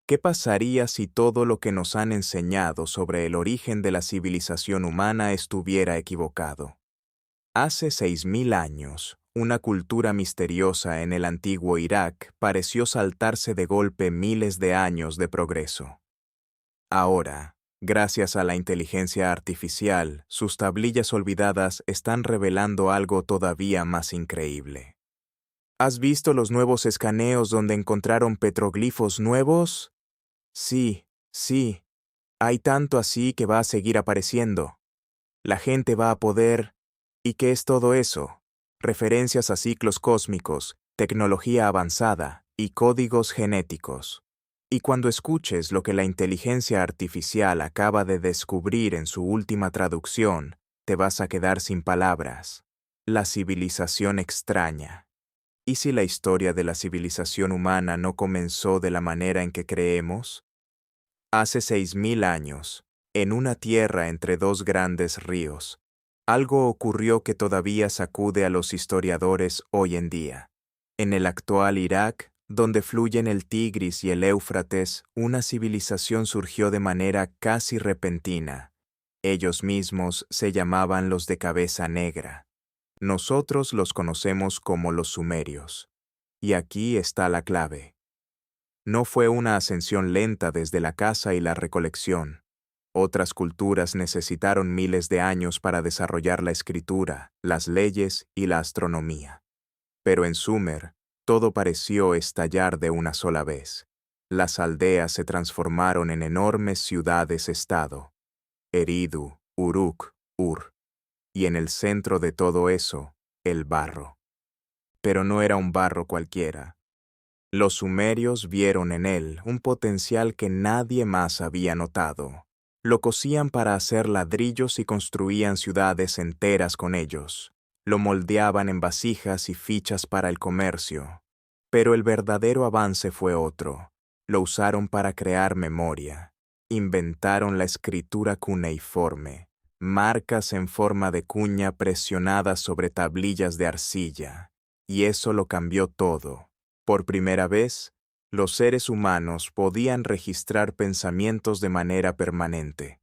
¿Qué pasaría si todo lo que nos han enseñado sobre el origen de la civilización humana estuviera equivocado? Hace 6000 años, una cultura misteriosa en el antiguo Irak pareció saltarse de golpe miles de años de progreso. Ahora, gracias a la inteligencia artificial, sus tablillas olvidadas están revelando algo todavía más increíble. ¿Has visto los nuevos escaneos donde encontraron petroglifos nuevos? Sí, sí. Hay tanto así que va a seguir apareciendo. La gente va a poder... ¿Y qué es todo eso? Referencias a ciclos cósmicos, tecnología avanzada y códigos genéticos. Y cuando escuches lo que la inteligencia artificial acaba de descubrir en su última traducción, te vas a quedar sin palabras. La civilización extraña. ¿Y si la historia de la civilización humana no comenzó de la manera en que creemos? Hace 6000 años, en una tierra entre dos grandes ríos, algo ocurrió que todavía sacude a los historiadores hoy en día. En el actual Irak, donde fluyen el Tigris y el Éufrates, una civilización surgió de manera casi repentina. Ellos mismos se llamaban los de cabeza negra. Nosotros los conocemos como los sumerios. Y aquí está la clave. No fue una ascensión lenta desde la caza y la recolección. Otras culturas necesitaron miles de años para desarrollar la escritura, las leyes y la astronomía. Pero en Sumer, todo pareció estallar de una sola vez. Las aldeas se transformaron en enormes ciudades-estado. Eridu, Uruk, Ur. Y en el centro de todo eso, el barro. Pero no era un barro cualquiera. Los sumerios vieron en él un potencial que nadie más había notado. Lo cosían para hacer ladrillos y construían ciudades enteras con ellos. Lo moldeaban en vasijas y fichas para el comercio. Pero el verdadero avance fue otro. Lo usaron para crear memoria. Inventaron la escritura cuneiforme, marcas en forma de cuña presionadas sobre tablillas de arcilla. Y eso lo cambió todo. Por primera vez, los seres humanos podían registrar pensamientos de manera permanente.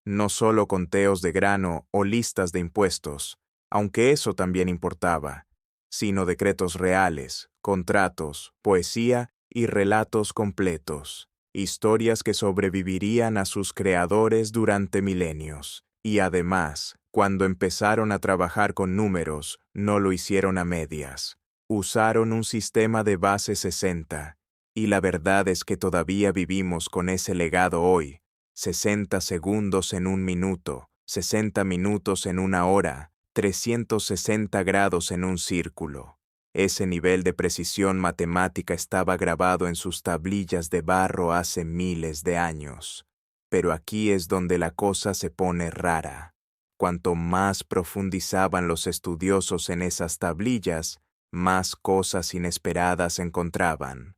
No solo conteos de grano o listas de impuestos, aunque eso también importaba, sino decretos reales, contratos, poesía y relatos completos, historias que sobrevivirían a sus creadores durante milenios. Y además, cuando empezaron a trabajar con números, no lo hicieron a medias. Usaron un sistema de base 60, y la verdad es que todavía vivimos con ese legado hoy. 60 segundos en un minuto, 60 minutos en una hora, 360 grados en un círculo. Ese nivel de precisión matemática estaba grabado en sus tablillas de barro hace miles de años. Pero aquí es donde la cosa se pone rara. Cuanto más profundizaban los estudiosos en esas tablillas, más cosas inesperadas encontraban.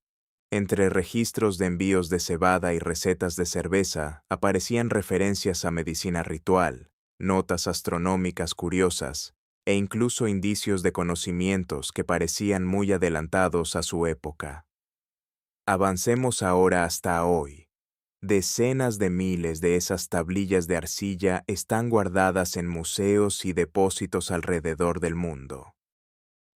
Entre registros de envíos de cebada y recetas de cerveza aparecían referencias a medicina ritual, notas astronómicas curiosas e incluso indicios de conocimientos que parecían muy adelantados a su época. Avancemos ahora hasta hoy. Decenas de miles de esas tablillas de arcilla están guardadas en museos y depósitos alrededor del mundo.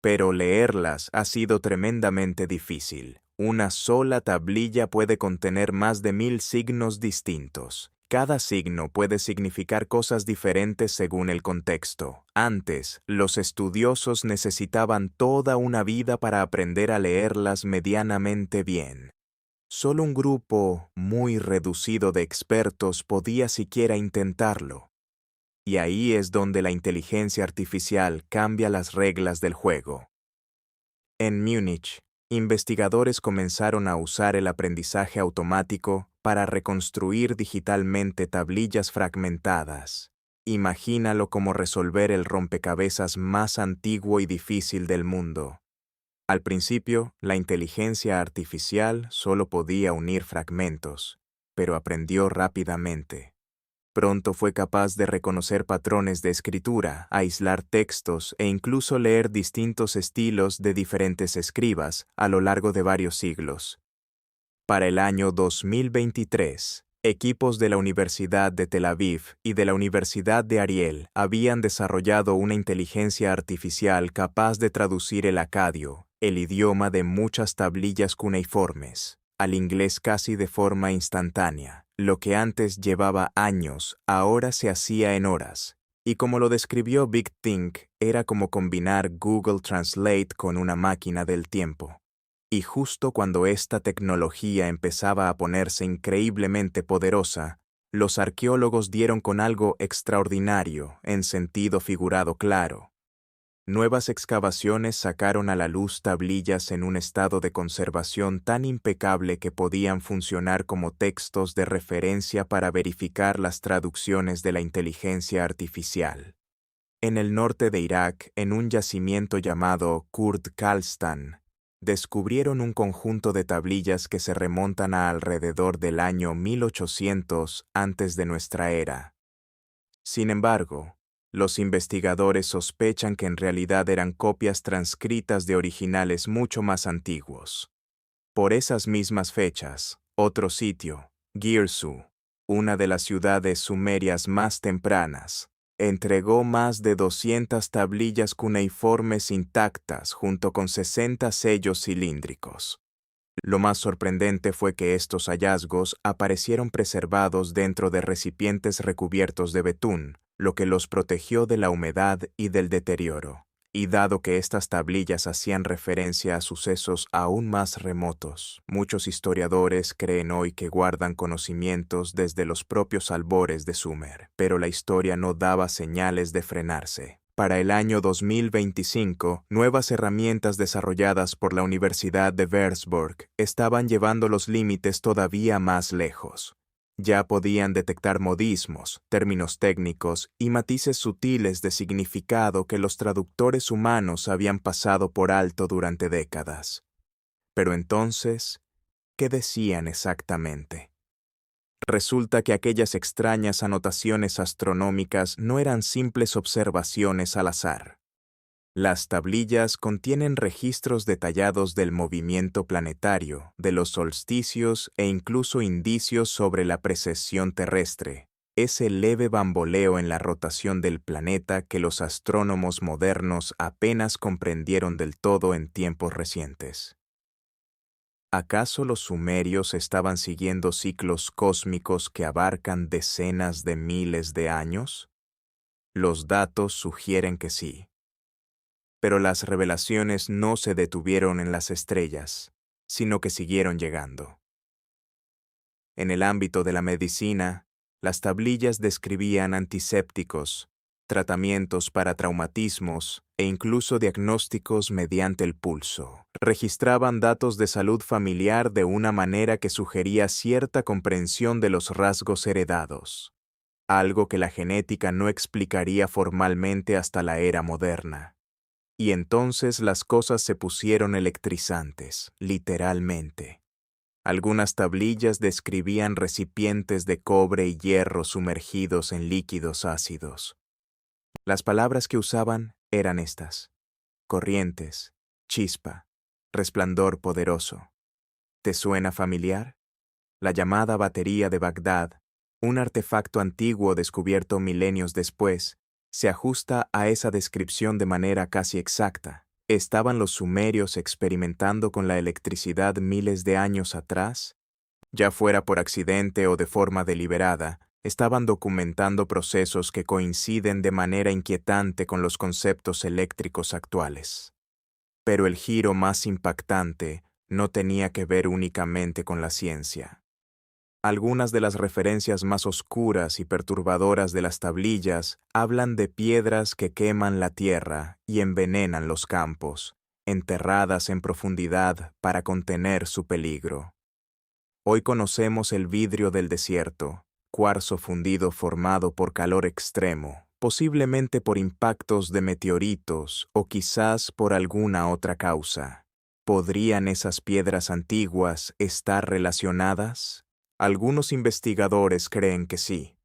Pero leerlas ha sido tremendamente difícil. Una sola tablilla puede contener más de 1000 signos distintos. Cada signo puede significar cosas diferentes según el contexto. Antes, los estudiosos necesitaban toda una vida para aprender a leerlas medianamente bien. Solo un grupo muy reducido de expertos podía siquiera intentarlo. Y ahí es donde la inteligencia artificial cambia las reglas del juego. En Múnich, investigadores comenzaron a usar el aprendizaje automático para reconstruir digitalmente tablillas fragmentadas. Imagínalo como resolver el rompecabezas más antiguo y difícil del mundo. Al principio, la inteligencia artificial solo podía unir fragmentos, pero aprendió rápidamente. Pronto fue capaz de reconocer patrones de escritura, aislar textos e incluso leer distintos estilos de diferentes escribas a lo largo de varios siglos. Para el año 2023, equipos de la Universidad de Tel Aviv y de la Universidad de Ariel habían desarrollado una inteligencia artificial capaz de traducir el acadio, el idioma de muchas tablillas cuneiformes, al inglés casi de forma instantánea. Lo que antes llevaba años, ahora se hacía en horas. Y como lo describió Big Think, era como combinar Google Translate con una máquina del tiempo. Y justo cuando esta tecnología empezaba a ponerse increíblemente poderosa, los arqueólogos dieron con algo extraordinario, en sentido figurado claro. Nuevas excavaciones sacaron a la luz tablillas en un estado de conservación tan impecable que podían funcionar como textos de referencia para verificar las traducciones de la inteligencia artificial. En el norte de Irak, en un yacimiento llamado Kurd Kalstan, descubrieron un conjunto de tablillas que se remontan a alrededor del año 1800 antes de nuestra era. Sin embargo, los investigadores sospechan que en realidad eran copias transcritas de originales mucho más antiguos. Por esas mismas fechas, otro sitio, Girsu, una de las ciudades sumerias más tempranas, entregó más de 200 tablillas cuneiformes intactas junto con 60 sellos cilíndricos. Lo más sorprendente fue que estos hallazgos aparecieron preservados dentro de recipientes recubiertos de betún, lo que los protegió de la humedad y del deterioro. Y dado que estas tablillas hacían referencia a sucesos aún más remotos, muchos historiadores creen hoy que guardan conocimientos desde los propios albores de Sumer, pero la historia no daba señales de frenarse. Para el año 2025, nuevas herramientas desarrolladas por la Universidad de Würzburg estaban llevando los límites todavía más lejos. Ya podían detectar modismos, términos técnicos y matices sutiles de significado que los traductores humanos habían pasado por alto durante décadas. Pero entonces, ¿qué decían exactamente? Resulta que aquellas extrañas anotaciones astronómicas no eran simples observaciones al azar. Las tablillas contienen registros detallados del movimiento planetario, de los solsticios e incluso indicios sobre la precesión terrestre, ese leve bamboleo en la rotación del planeta que los astrónomos modernos apenas comprendieron del todo en tiempos recientes. ¿Acaso los sumerios estaban siguiendo ciclos cósmicos que abarcan decenas de miles de años? Los datos sugieren que sí. Pero las revelaciones no se detuvieron en las estrellas, sino que siguieron llegando. En el ámbito de la medicina, las tablillas describían antisépticos, tratamientos para traumatismos e incluso diagnósticos mediante el pulso. Registraban datos de salud familiar de una manera que sugería cierta comprensión de los rasgos heredados, algo que la genética no explicaría formalmente hasta la era moderna. Y entonces las cosas se pusieron electrizantes, literalmente. Algunas tablillas describían recipientes de cobre y hierro sumergidos en líquidos ácidos. Las palabras que usaban eran estas: corrientes, chispa, resplandor poderoso. ¿Te suena familiar? La llamada batería de Bagdad, un artefacto antiguo descubierto milenios después, se ajusta a esa descripción de manera casi exacta. ¿Estaban los sumerios experimentando con la electricidad miles de años atrás? Ya fuera por accidente o de forma deliberada, estaban documentando procesos que coinciden de manera inquietante con los conceptos eléctricos actuales. Pero el giro más impactante no tenía que ver únicamente con la ciencia. Algunas de las referencias más oscuras y perturbadoras de las tablillas hablan de piedras que queman la tierra y envenenan los campos, enterradas en profundidad para contener su peligro. Hoy conocemos el vidrio del desierto, cuarzo fundido formado por calor extremo, posiblemente por impactos de meteoritos o quizás por alguna otra causa. ¿Podrían esas piedras antiguas estar relacionadas? Algunos investigadores creen que sí.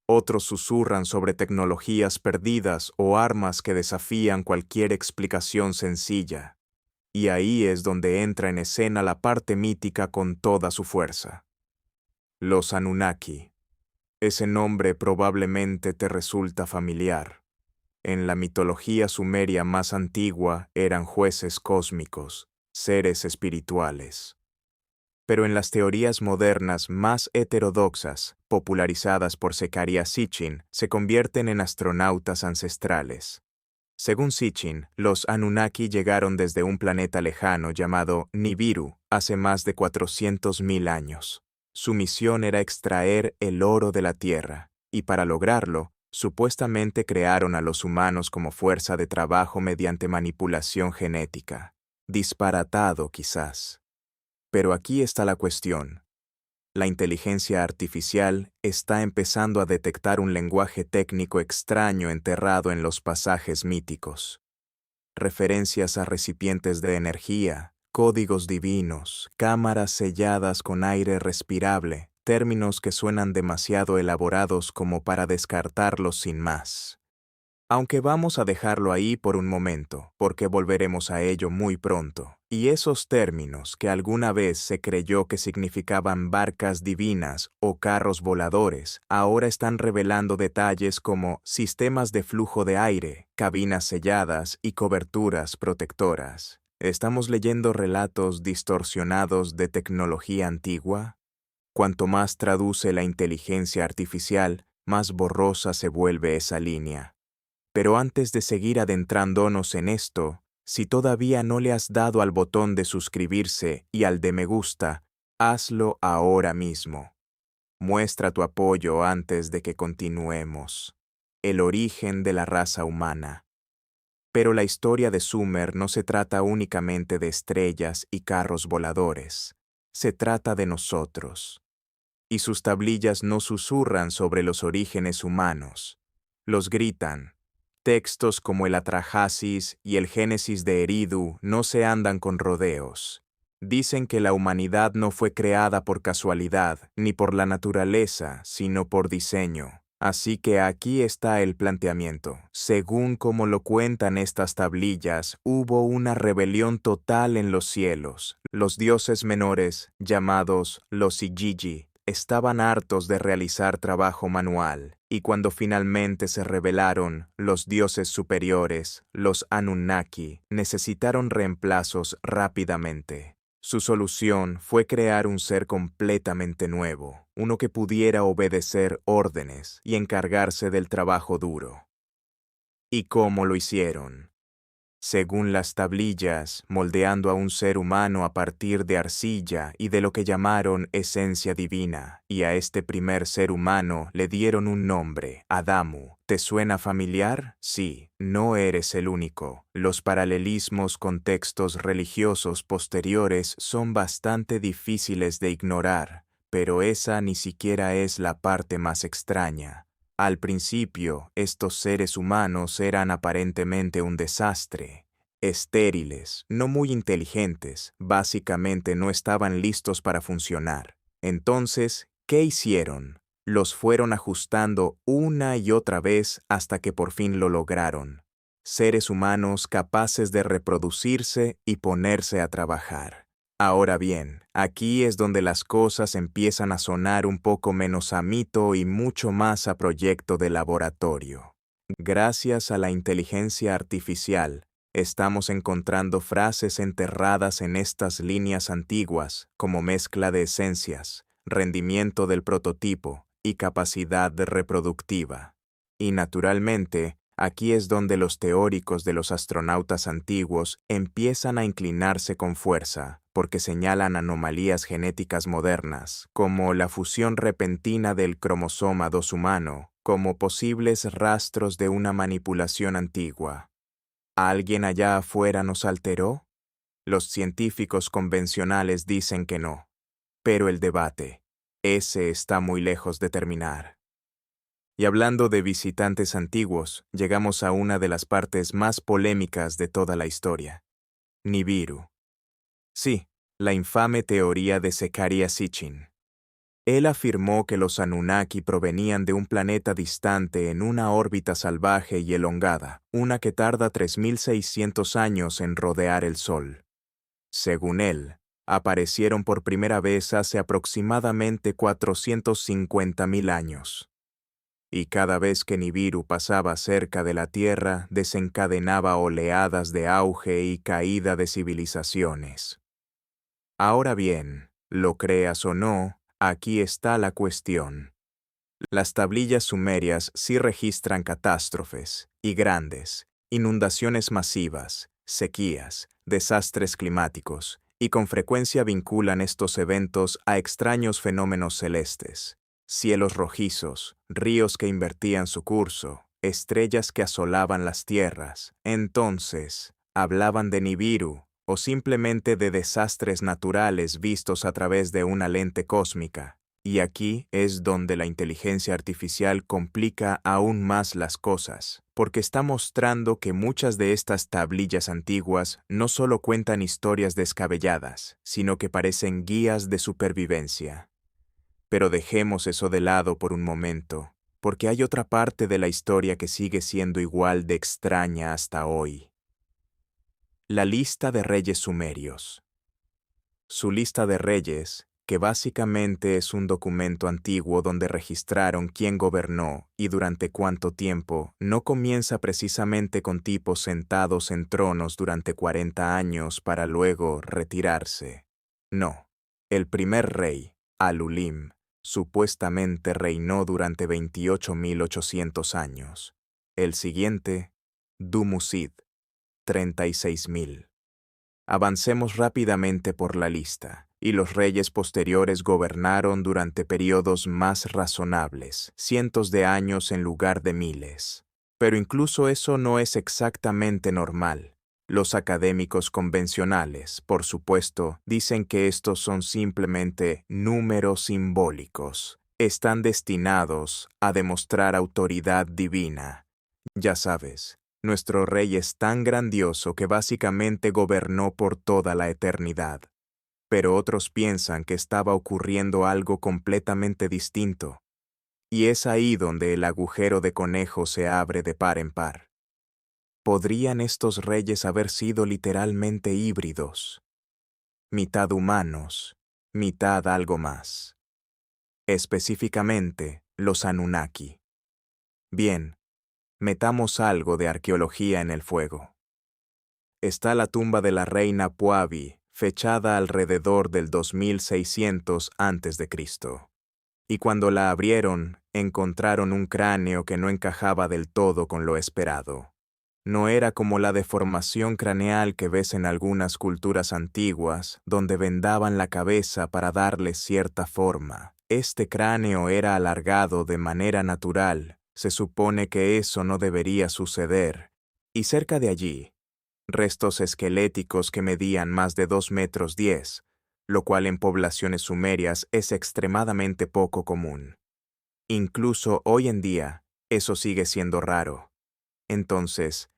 Otros susurran sobre tecnologías perdidas o armas que desafían cualquier explicación sencilla. Y ahí es donde entra en escena la parte mítica con toda su fuerza. Los Anunnaki. Ese nombre probablemente te resulta familiar. En la mitología sumeria más antigua eran jueces cósmicos, seres espirituales. Pero en las teorías modernas más heterodoxas, popularizadas por Zecharia Sitchin, se convierten en astronautas ancestrales. Según Sitchin, los Anunnaki llegaron desde un planeta lejano llamado Nibiru hace más de 400.000 años. Su misión era extraer el oro de la Tierra, y para lograrlo, supuestamente crearon a los humanos como fuerza de trabajo mediante manipulación genética. Disparatado, quizás. Pero aquí está la cuestión. La inteligencia artificial está empezando a detectar un lenguaje técnico extraño enterrado en los pasajes míticos. Referencias a recipientes de energía, códigos divinos, cámaras selladas con aire respirable, términos que suenan demasiado elaborados como para descartarlos sin más. Aunque vamos a dejarlo ahí por un momento, porque volveremos a ello muy pronto. Y esos términos que alguna vez se creyó que significaban barcas divinas o carros voladores, ahora están revelando detalles como sistemas de flujo de aire, cabinas selladas y coberturas protectoras. ¿Estamos leyendo relatos distorsionados de tecnología antigua? Cuanto más traduce la inteligencia artificial, más borrosa se vuelve esa línea. Pero antes de seguir adentrándonos en esto, si todavía no le has dado al botón de suscribirse y al de me gusta, hazlo ahora mismo. Muestra tu apoyo antes de que continuemos. El origen de la raza humana. Pero la historia de Sumer no se trata únicamente de estrellas y carros voladores. Se trata de nosotros. Y sus tablillas no susurran sobre los orígenes humanos. Los gritan. Textos como el Atrahasis y el Génesis de Eridu no se andan con rodeos. Dicen que la humanidad no fue creada por casualidad ni por la naturaleza, sino por diseño. Así que aquí está el planteamiento. Según como lo cuentan estas tablillas, hubo una rebelión total en los cielos. Los dioses menores, llamados los Igigi, estaban hartos de realizar trabajo manual, y cuando finalmente se rebelaron, los dioses superiores, los Anunnaki, necesitaron reemplazos rápidamente. Su solución fue crear un ser completamente nuevo, uno que pudiera obedecer órdenes y encargarse del trabajo duro. ¿Y cómo lo hicieron? Según las tablillas, moldeando a un ser humano a partir de arcilla y de lo que llamaron esencia divina, y a este primer ser humano le dieron un nombre, Adamu. ¿Te suena familiar? Sí, no eres el único. Los paralelismos con textos religiosos posteriores son bastante difíciles de ignorar, pero esa ni siquiera es la parte más extraña. Al principio, estos seres humanos eran aparentemente un desastre. Estériles, no muy inteligentes, básicamente no estaban listos para funcionar. Entonces, ¿qué hicieron? Los fueron ajustando una y otra vez hasta que por fin lo lograron. Seres humanos capaces de reproducirse y ponerse a trabajar. Ahora bien, aquí es donde las cosas empiezan a sonar un poco menos a mito y mucho más a proyecto de laboratorio. Gracias a la inteligencia artificial, estamos encontrando frases enterradas en estas líneas antiguas, como mezcla de esencias, rendimiento del prototipo y capacidad reproductiva. Y naturalmente, aquí es donde los teóricos de los astronautas antiguos empiezan a inclinarse con fuerza, porque señalan anomalías genéticas modernas, como la fusión repentina del cromosoma 2 humano, como posibles rastros de una manipulación antigua. ¿Alguien allá afuera nos alteró? Los científicos convencionales dicen que no, pero el debate, ese está muy lejos de terminar. Y hablando de visitantes antiguos, llegamos a una de las partes más polémicas de toda la historia. Nibiru. Sí, la infame teoría de Zecharia Sitchin. Él afirmó que los Anunnaki provenían de un planeta distante en una órbita salvaje y elongada, una que tarda 3.600 años en rodear el Sol. Según él, aparecieron por primera vez hace aproximadamente 450.000 años. Y cada vez que Nibiru pasaba cerca de la Tierra, desencadenaba oleadas de auge y caída de civilizaciones. Ahora bien, lo creas o no, aquí está la cuestión. Las tablillas sumerias sí registran catástrofes, y grandes, inundaciones masivas, sequías, desastres climáticos, y con frecuencia vinculan estos eventos a extraños fenómenos celestes, cielos rojizos, ríos que invertían su curso, estrellas que asolaban las tierras. Entonces, hablaban de Nibiru, o simplemente de desastres naturales vistos a través de una lente cósmica. Y aquí es donde la inteligencia artificial complica aún más las cosas, porque está mostrando que muchas de estas tablillas antiguas no solo cuentan historias descabelladas, sino que parecen guías de supervivencia. Pero dejemos eso de lado por un momento, porque hay otra parte de la historia que sigue siendo igual de extraña hasta hoy. La lista de reyes sumerios. Su lista de reyes, que básicamente es un documento antiguo donde registraron quién gobernó y durante cuánto tiempo, no comienza precisamente con tipos sentados en tronos durante 40 años para luego retirarse. No, el primer rey, Alulim, supuestamente reinó durante 28.800 años. El siguiente, Dumusid, 36.000. Avancemos rápidamente por la lista, y los reyes posteriores gobernaron durante periodos más razonables, cientos de años en lugar de miles. Pero incluso eso no es exactamente normal. Los académicos convencionales, por supuesto, dicen que estos son simplemente números simbólicos. Están destinados a demostrar autoridad divina. Ya sabes, nuestro rey es tan grandioso que básicamente gobernó por toda la eternidad. Pero otros piensan que estaba ocurriendo algo completamente distinto. Y es ahí donde el agujero de conejo se abre de par en par. ¿Podrían estos reyes haber sido literalmente híbridos? Mitad humanos, mitad algo más. Específicamente, los Anunnaki. Bien, metamos algo de arqueología en el fuego. Está la tumba de la reina Puabi, fechada alrededor del 2600 a.C. Y cuando la abrieron, encontraron un cráneo que no encajaba del todo con lo esperado. No era como la deformación craneal que ves en algunas culturas antiguas, donde vendaban la cabeza para darle cierta forma. Este cráneo era alargado de manera natural. Se supone que eso no debería suceder. Y cerca de allí, restos esqueléticos que medían más de 2,10 metros, lo cual en poblaciones sumerias es extremadamente poco común. Incluso hoy en día, eso sigue siendo raro. Entonces,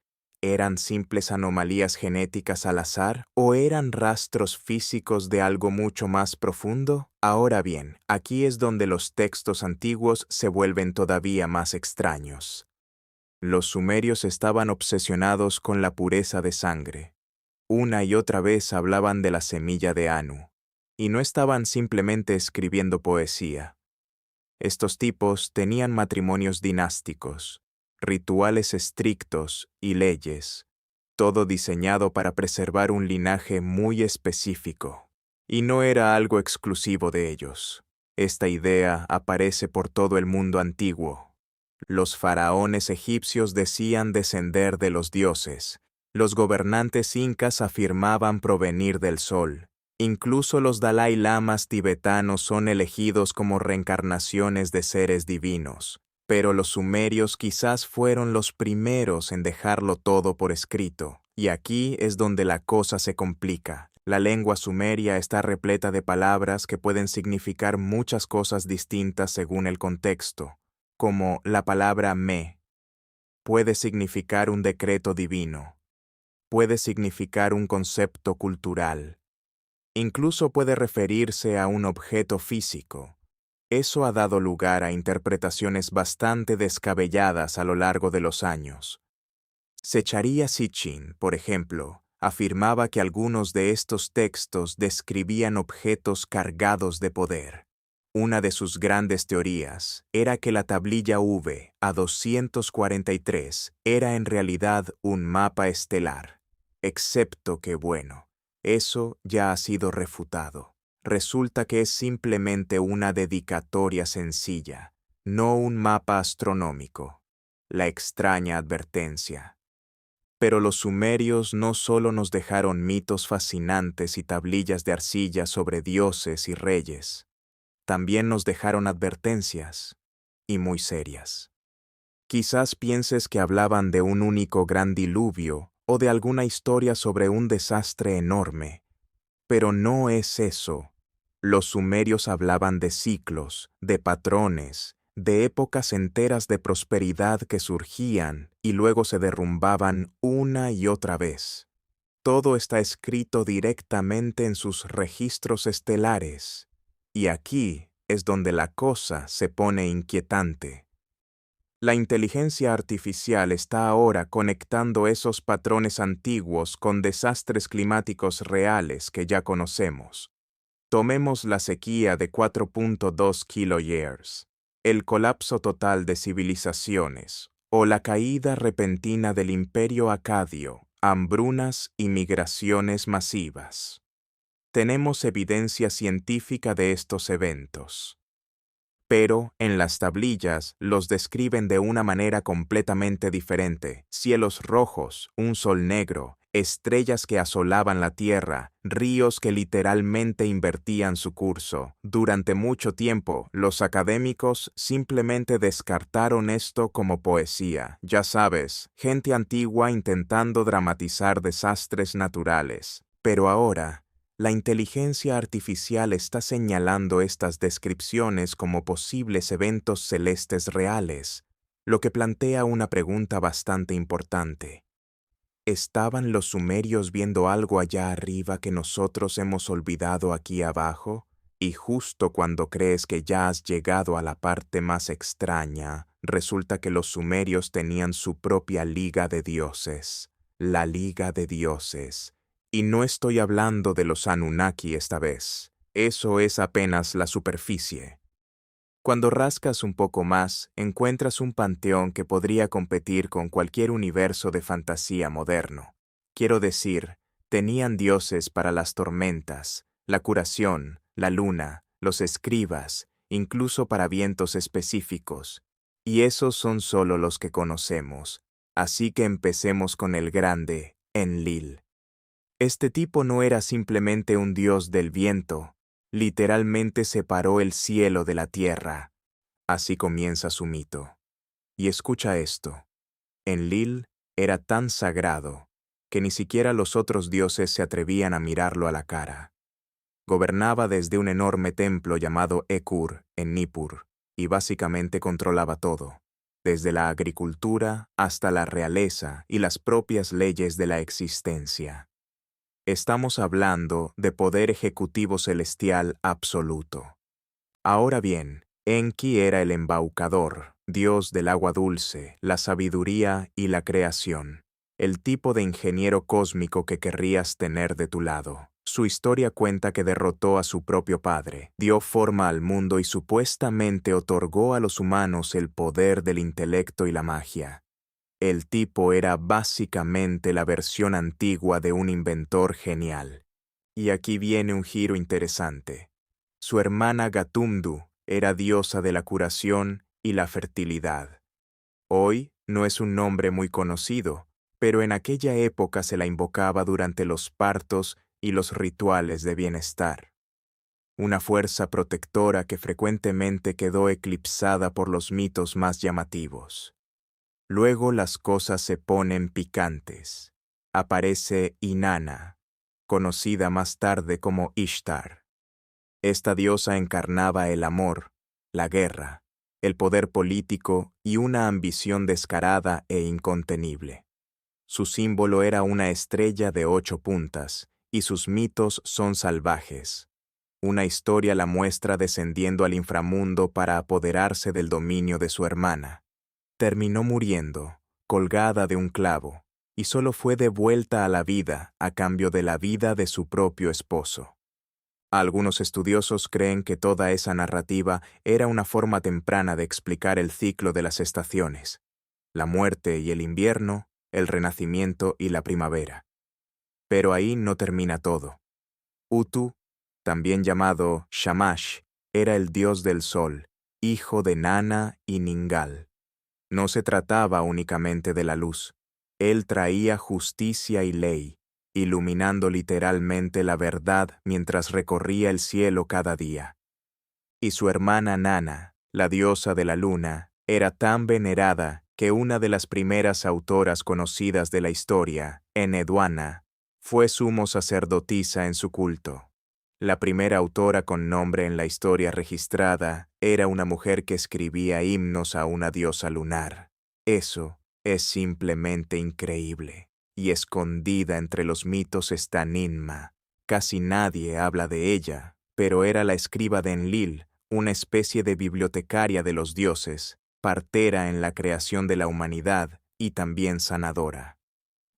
¿eran simples anomalías genéticas al azar o eran rastros físicos de algo mucho más profundo? Ahora bien, aquí es donde los textos antiguos se vuelven todavía más extraños. Los sumerios estaban obsesionados con la pureza de sangre. Una y otra vez hablaban de la semilla de Anu, y no estaban simplemente escribiendo poesía. Estos tipos tenían matrimonios dinásticos, rituales estrictos y leyes, todo diseñado para preservar un linaje muy específico. Y no era algo exclusivo de ellos. Esta idea aparece por todo el mundo antiguo. Los faraones egipcios decían descender de los dioses. Los gobernantes incas afirmaban provenir del sol. Incluso los Dalai Lamas tibetanos son elegidos como reencarnaciones de seres divinos. Pero los sumerios quizás fueron los primeros en dejarlo todo por escrito. Y aquí es donde la cosa se complica. La lengua sumeria está repleta de palabras que pueden significar muchas cosas distintas según el contexto, como la palabra me. Puede significar un decreto divino. Puede significar un concepto cultural. Incluso puede referirse a un objeto físico. Eso ha dado lugar a interpretaciones bastante descabelladas a lo largo de los años. Secharia Sitchin, por ejemplo, afirmaba que algunos de estos textos describían objetos cargados de poder. Una de sus grandes teorías era que la tablilla V A243 era en realidad un mapa estelar, excepto que, bueno, eso ya ha sido refutado. Resulta que es simplemente una dedicatoria sencilla, no un mapa astronómico. La extraña advertencia. Pero los sumerios no solo nos dejaron mitos fascinantes y tablillas de arcilla sobre dioses y reyes, también nos dejaron advertencias, y muy serias. Quizás pienses que hablaban de un único gran diluvio o de alguna historia sobre un desastre enorme, pero no es eso. Los sumerios hablaban de ciclos, de patrones, de épocas enteras de prosperidad que surgían y luego se derrumbaban una y otra vez. Todo está escrito directamente en sus registros estelares. Y aquí es donde la cosa se pone inquietante. La inteligencia artificial está ahora conectando esos patrones antiguos con desastres climáticos reales que ya conocemos. Tomemos la sequía de 4.2 kiloyears, el colapso total de civilizaciones, o la caída repentina del imperio acadio, hambrunas y migraciones masivas. Tenemos evidencia científica de estos eventos. Pero, en las tablillas, los describen de una manera completamente diferente. Cielos rojos, un sol negro, estrellas que asolaban la Tierra, ríos que literalmente invertían su curso. Durante mucho tiempo, los académicos simplemente descartaron esto como poesía. Ya sabes, gente antigua intentando dramatizar desastres naturales. Pero ahora, la inteligencia artificial está señalando estas descripciones como posibles eventos celestes reales, lo que plantea una pregunta bastante importante. ¿Estaban los sumerios viendo algo allá arriba que nosotros hemos olvidado aquí abajo? Y justo cuando crees que ya has llegado a la parte más extraña, resulta que los sumerios tenían su propia liga de dioses, la Liga de Dioses. Y no estoy hablando de los Anunnaki esta vez. Eso es apenas la superficie. Cuando rascas un poco más, encuentras un panteón que podría competir con cualquier universo de fantasía moderno. Quiero decir, tenían dioses para las tormentas, la curación, la luna, los escribas, incluso para vientos específicos. Y esos son solo los que conocemos. Así que empecemos con el grande, Enlil. Este tipo no era simplemente un dios del viento, literalmente separó el cielo de la tierra. Así comienza su mito. Y escucha esto. Enlil era tan sagrado que ni siquiera los otros dioses se atrevían a mirarlo a la cara. Gobernaba desde un enorme templo llamado Ekur, en Nippur, y básicamente controlaba todo, desde la agricultura hasta la realeza y las propias leyes de la existencia. Estamos hablando de poder ejecutivo celestial absoluto. Ahora bien, Enki era el embaucador, dios del agua dulce, la sabiduría y la creación, el tipo de ingeniero cósmico que querrías tener de tu lado. Su historia cuenta que derrotó a su propio padre, dio forma al mundo y supuestamente otorgó a los humanos el poder del intelecto y la magia. El tipo era básicamente la versión antigua de un inventor genial. Y aquí viene un giro interesante. Su hermana Gatumdu era diosa de la curación y la fertilidad. Hoy no es un nombre muy conocido, pero en aquella época se la invocaba durante los partos y los rituales de bienestar. Una fuerza protectora que frecuentemente quedó eclipsada por los mitos más llamativos. Luego las cosas se ponen picantes. Aparece Inanna, conocida más tarde como Ishtar. Esta diosa encarnaba el amor, la guerra, el poder político y una ambición descarada e incontenible. Su símbolo era una estrella de 8 puntas, y sus mitos son salvajes. Una historia la muestra descendiendo al inframundo para apoderarse del dominio de su hermana. Terminó muriendo, colgada de un clavo, y solo fue devuelta a la vida a cambio de la vida de su propio esposo. Algunos estudiosos creen que toda esa narrativa era una forma temprana de explicar el ciclo de las estaciones, la muerte y el invierno, el renacimiento y la primavera. Pero ahí no termina todo. Utu, también llamado Shamash, era el dios del sol, hijo de Nana y Ningal. No se trataba únicamente de la luz. Él traía justicia y ley, iluminando literalmente la verdad mientras recorría el cielo cada día. Y su hermana Nana, la diosa de la luna, era tan venerada que una de las primeras autoras conocidas de la historia, Enheduanna, fue sumo sacerdotisa en su culto. La primera autora con nombre en la historia registrada era una mujer que escribía himnos a una diosa lunar. Eso es simplemente increíble. Y escondida entre los mitos está Ninma. Casi nadie habla de ella, pero era la escriba de Enlil, una especie de bibliotecaria de los dioses, partera en la creación de la humanidad y también sanadora.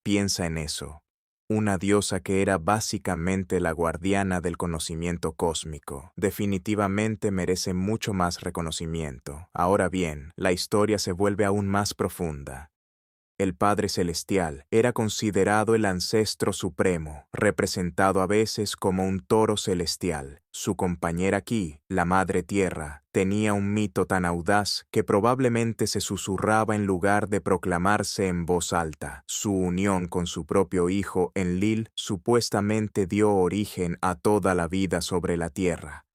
Piensa en eso. Una diosa que era básicamente la guardiana del conocimiento cósmico. Definitivamente merece mucho más reconocimiento. Ahora bien, la historia se vuelve aún más profunda. El Padre Celestial era considerado el ancestro supremo, representado a veces como un toro celestial. Su compañera Ki, la Madre Tierra, tenía un mito tan audaz que probablemente se susurraba en lugar de proclamarse en voz alta. Su unión con su propio hijo Enlil supuestamente dio origen a toda la vida sobre la Tierra.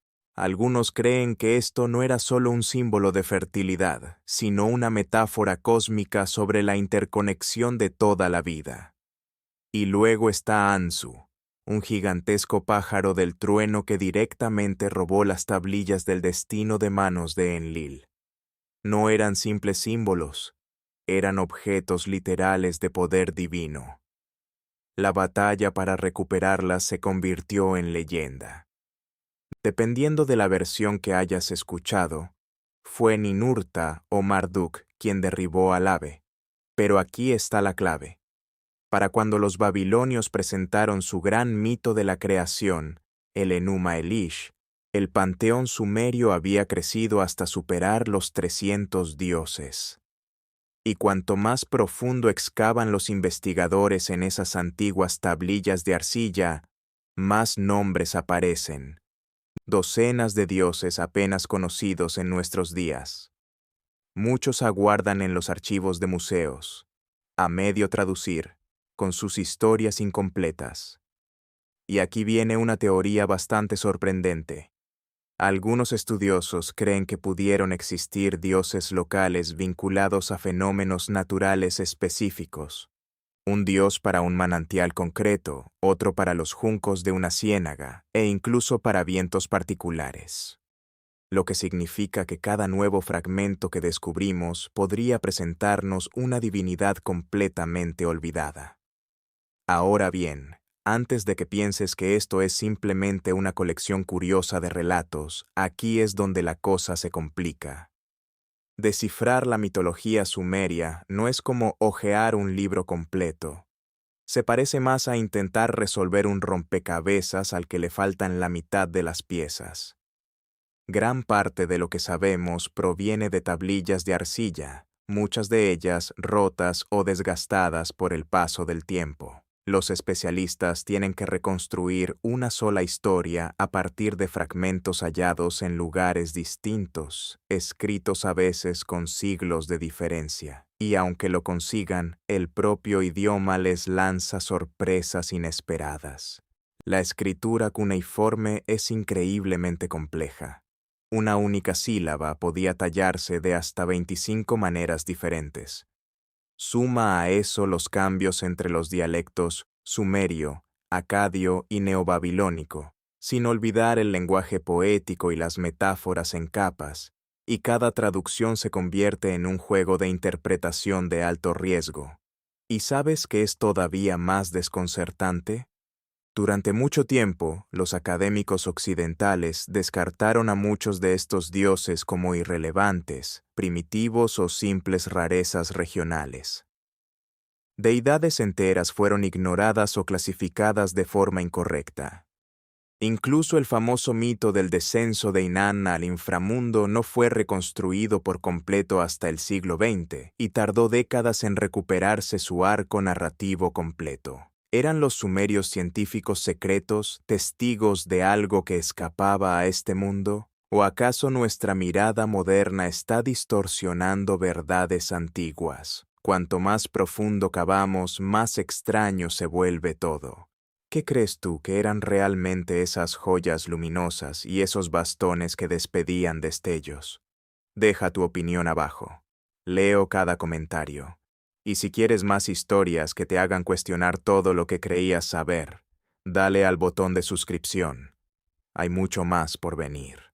Algunos creen que esto no era solo un símbolo de fertilidad, sino una metáfora cósmica sobre la interconexión de toda la vida. Y luego está Anzu, un gigantesco pájaro del trueno que directamente robó las tablillas del destino de manos de Enlil. No eran simples símbolos, eran objetos literales de poder divino. La batalla para recuperarlas se convirtió en leyenda. Dependiendo de la versión que hayas escuchado, fue Ninurta o Marduk quien derribó al ave. Pero aquí está la clave. Para cuando los babilonios presentaron su gran mito de la creación, el Enuma Elish, el panteón sumerio había crecido hasta superar los 300 dioses. Y cuanto más profundo excavan los investigadores en esas antiguas tablillas de arcilla, más nombres aparecen. Docenas de dioses apenas conocidos en nuestros días. Muchos aguardan en los archivos de museos, a medio traducir, con sus historias incompletas. Y aquí viene una teoría bastante sorprendente. Algunos estudiosos creen que pudieron existir dioses locales vinculados a fenómenos naturales específicos. Un dios para un manantial concreto, otro para los juncos de una ciénaga, e incluso para vientos particulares. Lo que significa que cada nuevo fragmento que descubrimos podría presentarnos una divinidad completamente olvidada. Ahora bien, antes de que pienses que esto es simplemente una colección curiosa de relatos, aquí es donde la cosa se complica. Descifrar la mitología sumeria no es como hojear un libro completo. Se parece más a intentar resolver un rompecabezas al que le faltan la mitad de las piezas. Gran parte de lo que sabemos proviene de tablillas de arcilla, muchas de ellas rotas o desgastadas por el paso del tiempo. Los especialistas tienen que reconstruir una sola historia a partir de fragmentos hallados en lugares distintos, escritos a veces con siglos de diferencia. Y aunque lo consigan, el propio idioma les lanza sorpresas inesperadas. La escritura cuneiforme es increíblemente compleja. Una única sílaba podía tallarse de hasta 25 maneras diferentes. Suma a eso los cambios entre los dialectos sumerio, acadio y neobabilónico, sin olvidar el lenguaje poético y las metáforas en capas, y cada traducción se convierte en un juego de interpretación de alto riesgo. ¿Y sabes qué es todavía más desconcertante? Durante mucho tiempo, los académicos occidentales descartaron a muchos de estos dioses como irrelevantes, primitivos o simples rarezas regionales. Deidades enteras fueron ignoradas o clasificadas de forma incorrecta. Incluso el famoso mito del descenso de Inanna al inframundo no fue reconstruido por completo hasta el siglo XX y tardó décadas en recuperarse su arco narrativo completo. ¿Eran los sumerios científicos secretos testigos de algo que escapaba a este mundo? ¿O acaso nuestra mirada moderna está distorsionando verdades antiguas? Cuanto más profundo cavamos, más extraño se vuelve todo. ¿Qué crees tú que eran realmente esas joyas luminosas y esos bastones que despedían destellos? Deja tu opinión abajo. Leo cada comentario. Y si quieres más historias que te hagan cuestionar todo lo que creías saber, dale al botón de suscripción. Hay mucho más por venir.